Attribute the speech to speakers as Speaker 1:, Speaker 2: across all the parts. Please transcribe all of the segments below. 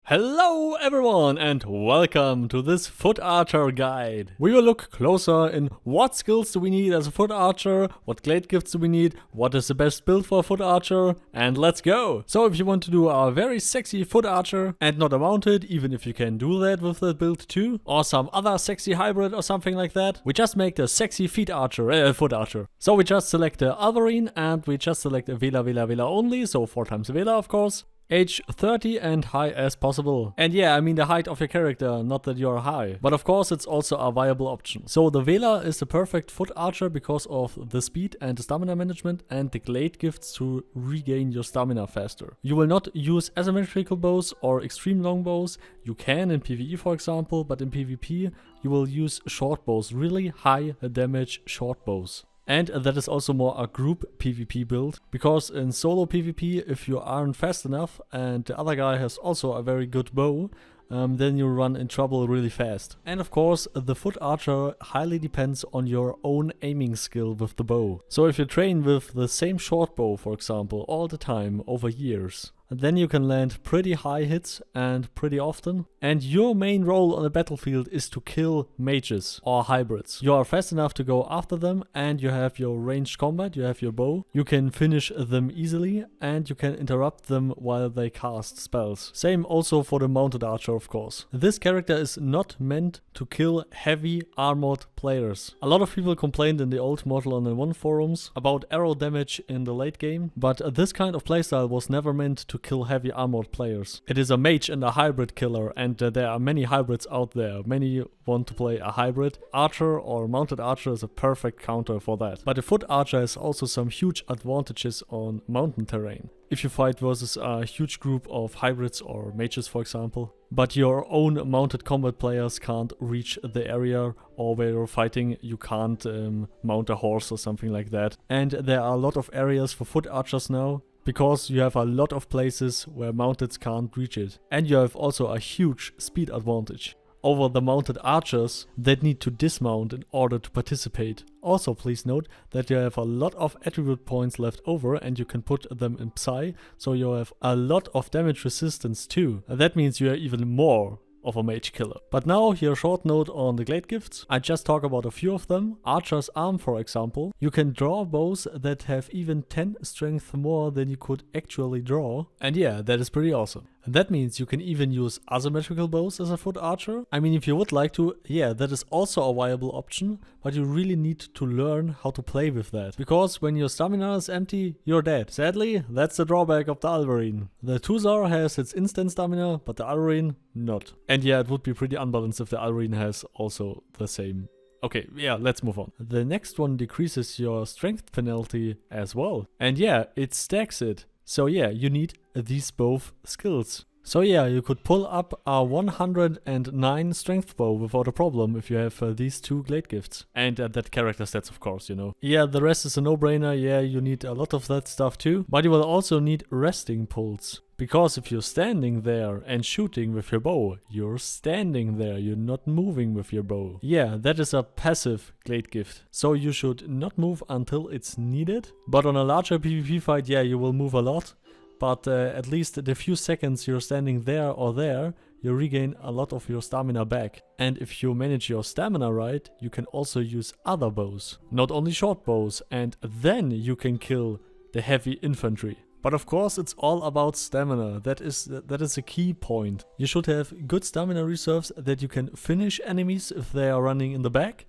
Speaker 1: Hello everyone and welcome to this foot archer guide. We will look closer in what skills do we need as a foot archer, what glade gifts do we need, what is the best build for a foot archer, and let's go. So if you want to do a very sexy foot archer and not a mounted, even if you can do that with that build too, or some other sexy hybrid or something like that, we just make the sexy foot archer. So we just select the Alvarin and we just select a Veela only, so 4 times Veela of course. Age 30 and high as possible. And yeah, I mean the height of your character, not that you're high. But of course it's also a viable option. So the Veela is the perfect foot archer because of the speed and the stamina management and the glade gifts to regain your stamina faster. You will not use asymmetrical bows or extreme long bows. You can in PvE for example, but in PvP you will use short bows, really high damage short bows. And that is also more a group PvP build, because in solo PvP, if you aren't fast enough and the other guy has also a very good bow, then you run in trouble really fast. And of course, the foot archer highly depends on your own aiming skill with the bow. So if you train with the same short bow, for example, all the time over years, then you can land pretty high hits and pretty often. And your main role on the battlefield is to kill mages or hybrids. You are fast enough to go after them and you have your ranged combat, you have your bow. You can finish them easily and you can interrupt them while they cast spells. Same also for the mounted archer of course. This character is not meant to kill heavy armored players. A lot of people complained in the old Mortal Online 1 forums about arrow damage in the late game, but this kind of playstyle was never meant to kill heavy armored players. It is a mage and a hybrid killer, and there are many hybrids out there. Many want to play a hybrid. Archer or mounted archer is a perfect counter for that. But the foot archer has also some huge advantages on mountain terrain. If you fight versus a huge group of hybrids or mages for example, but your own mounted combat players can't reach the area, or where you're fighting you can't mount a horse or something like that. And there are a lot of areas for foot archers now, because you have a lot of places where mounted can't reach it. And you have also a huge speed advantage over the mounted archers that need to dismount in order to participate. Also please note that you have a lot of attribute points left over and you can put them in Psy, so you have a lot of damage resistance too. And that means you are even more of a mage killer. But now here a short note on the glade gifts. I just talk about a few of them. Archer's Arm for example. You can draw bows that have even 10 strength more than you could actually draw. And yeah, that is pretty awesome. And that means you can even use asymmetrical bows as a foot archer. I mean, if you would like to, yeah, that is also a viable option, but you really need to learn how to play with that. Because when your stamina is empty, you're dead. Sadly, that's the drawback of the Alvarin. The Tuzar has its instant stamina, but the Alvarin not. And yeah, it would be pretty unbalanced if the Alvarin has also the same. Okay, yeah, let's move on. The next one decreases your strength penalty as well. And yeah, it stacks it. So yeah, you need these both skills. So yeah, you could pull up a 109 strength bow without a problem if you have these 2 glade gifts. And that character stats of course, you know. Yeah, the rest is a no-brainer. Yeah, you need a lot of that stuff too. But you will also need resting pulls. Because if you're standing there and shooting with your bow, you're standing there, you're not moving with your bow. Yeah, that is a passive glade gift. So you should not move until it's needed. But on a larger PvP fight, yeah, you will move a lot. But at least the few seconds you're standing there or there, you regain a lot of your stamina back. And if you manage your stamina right, you can also use other bows. Not only short bows, and then you can kill the heavy infantry. But of course it's all about stamina. That is a key point. You should have good stamina reserves that you can finish enemies if they are running in the back,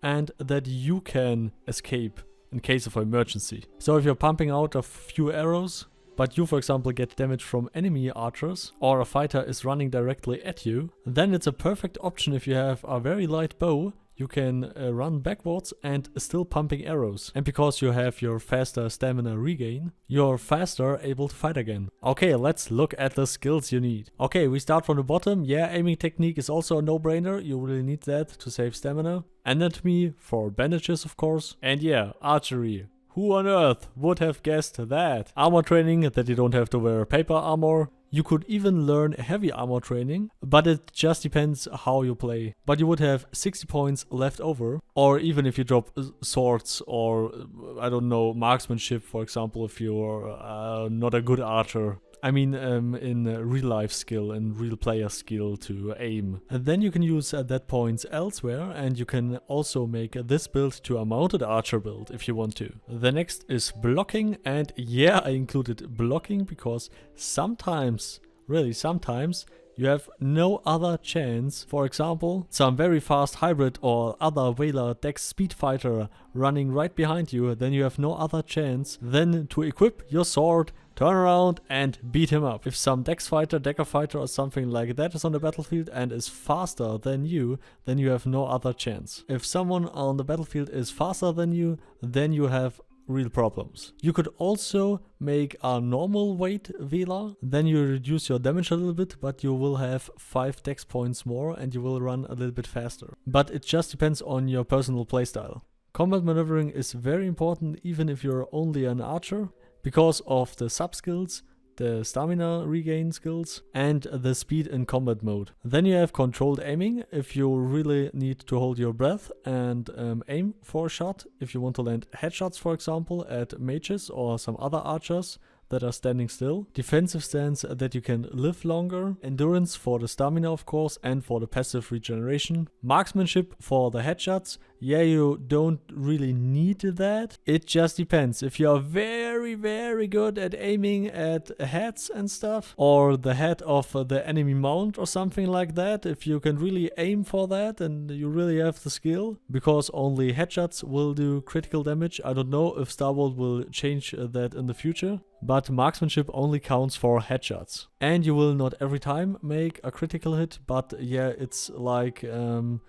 Speaker 1: and that you can escape in case of emergency. So if you're pumping out a few arrows, but you for example get damage from enemy archers, or a fighter is running directly at you, then it's a perfect option if you have a very light bow. You can run backwards and still pumping arrows. And because you have your faster stamina regain, you're faster able to fight again. Okay, let's look at the skills you need. Okay, we start from the bottom. Yeah, aiming technique is also a no-brainer. You really need that to save stamina. Anatomy for bandages of course. And yeah, archery. Who on earth would have guessed that? Armor training, that you don't have to wear paper armor. You could even learn heavy armor training, but it just depends how you play. But you would have 60 points left over, or even if you drop swords or, I don't know, marksmanship, for example, if you're not a good archer. I mean in real life skill and real player skill to aim. And then you can use that points elsewhere, and you can also make this build to a mounted archer build if you want to. The next is blocking, and yeah, I included blocking because sometimes, really sometimes, you have no other chance. For example, some very fast hybrid or other Veela Dex speed fighter running right behind you, then you have no other chance than to equip your sword, turn around and beat him up. If some Dex fighter, Decker fighter or something like that is on the battlefield and is faster than you, then you have no other chance. If someone on the battlefield is faster than you, then you have real problems. You could also make a normal weight Veela, then you reduce your damage a little bit, but you will have 5 dex points more and you will run a little bit faster. But it just depends on your personal playstyle. Combat maneuvering is very important even if you're only an archer, because of the sub skills, the stamina regain skills, and the speed in combat mode. Then you have controlled aiming if you really need to hold your breath and aim for a shot. If you want to land headshots, for example, at mages or some other archers that are standing still. Defensive stance that you can live longer. Endurance for the stamina, of course, and for the passive regeneration. Marksmanship for the headshots. Yeah, you don't really need that. It just depends. If you're very, very good at aiming at heads and stuff, or the head of the enemy mount or something like that, if you can really aim for that and you really have the skill, because only headshots will do critical damage. I don't know if Star Wars will change that in the future, but marksmanship only counts for headshots. And you will not every time make a critical hit, but yeah, it's like a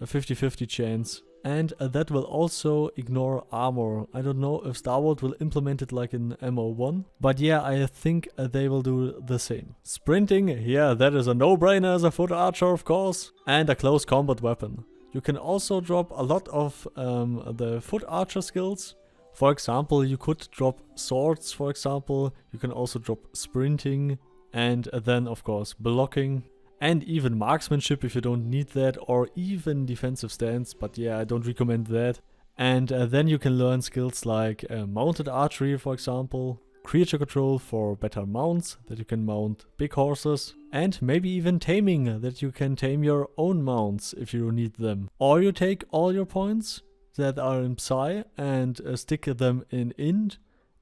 Speaker 1: 50-50 chance. And that will also ignore armor. I don't know if Star Wars will implement it like in MO1. But yeah, I think they will do the same. Sprinting, yeah, that is a no-brainer as a foot archer, of course. And a close combat weapon. You can also drop a lot of the foot archer skills. For example, you could drop swords, for example. You can also drop sprinting. And then, of course, blocking. And even marksmanship if you don't need that, or even defensive stance, but yeah, I don't recommend that. And then you can learn skills like mounted archery, for example, creature control for better mounts, that you can mount big horses, and maybe even taming, that you can tame your own mounts if you need them. Or you take all your points that are in Psy and stick them in Int,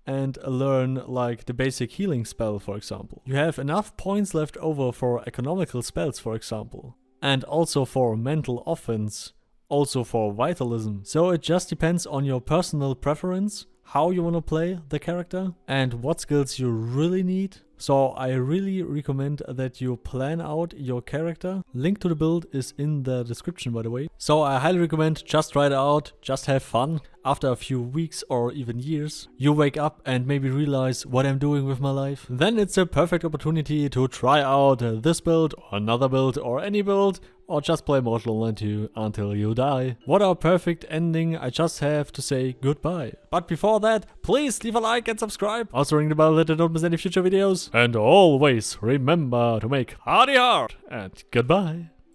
Speaker 1: and learn like the basic healing spell, for example. You have enough points left over for economical spells, for example. And also for mental offense, also for vitalism. So it just depends on your personal preference, how you want to play the character, and what skills you really need. So I really recommend that you plan out your character. Link to the build is in the description, by the way. So I highly recommend just try it out, just have fun. After a few weeks or even years, you wake up and maybe realize what I'm doing with my life. Then it's a perfect opportunity to try out this build or another build or any build, or just play Mortal Online 2 until you die. What a perfect ending, I just have to say goodbye. But before that, please leave a like and subscribe. Also ring the bell that you don't miss any future videos. And always remember to make hardy hard and goodbye.